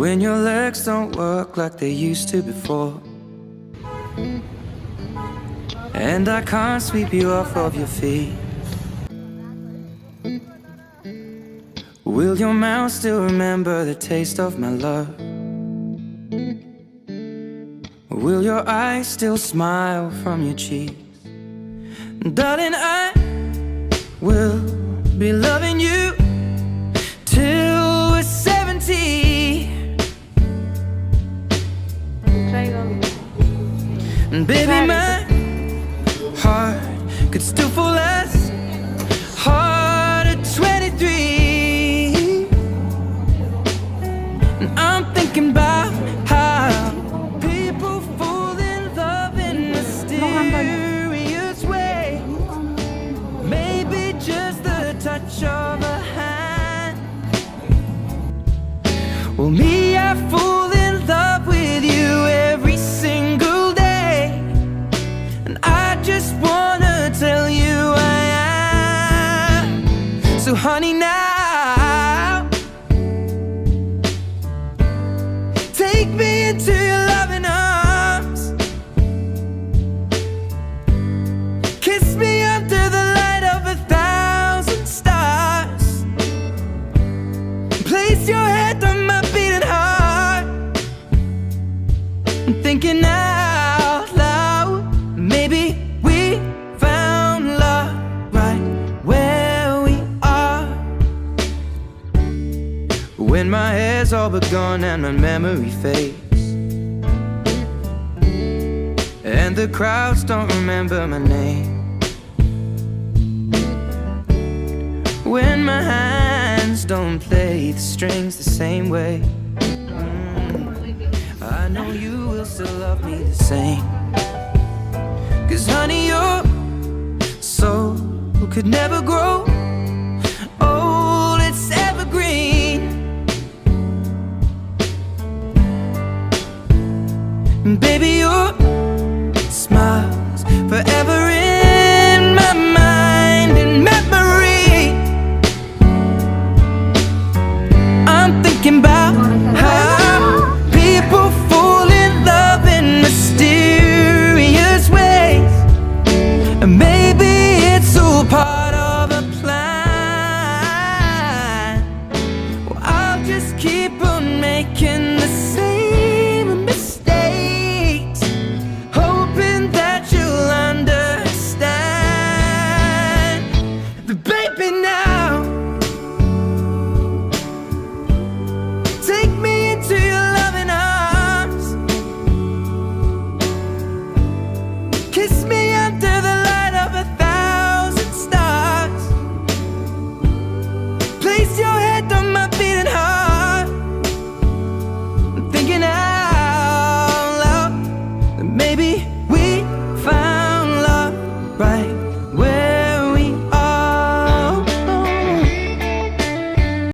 when your legs don't work like they used to before, and I can't sweep you off of your feet. Will your mouth still remember the taste of my love? Will your eyes still smile from your cheeks? Darling, I will be loving you till we're 70. And baby, my heart could still fall as hard at 23. And I'm thinking about how people fall in love in mysterious ways. Maybe just the touch of a hand. Well, me, I fall in love with you every single day, and I just wanna tell you I am. So honey, now take me into your loving arms. Kiss me under the light of 1,000 stars. Place your head on my beating heart. I'm thinking out loud, maybe we found love right where we are. When my hair's all but gone and my memory fades, and the crowds don't remember my name, when my hands don't play the strings the same way, I know you will still love me the same. 'Cause honey, your soul could never grow old, it's evergreen. And baby, your smile's forever in my mind and memory. I'm thinking about how people fall in love in mysterious ways, and maybe it's all part of a plan. Well, I'll just keep on making the same mistakes, hoping that you'll understand. But baby, now take me into your loving arms. Kiss me under the light of 1,000 stars. Place your head on my beating heart. I'm thinking out loud that maybe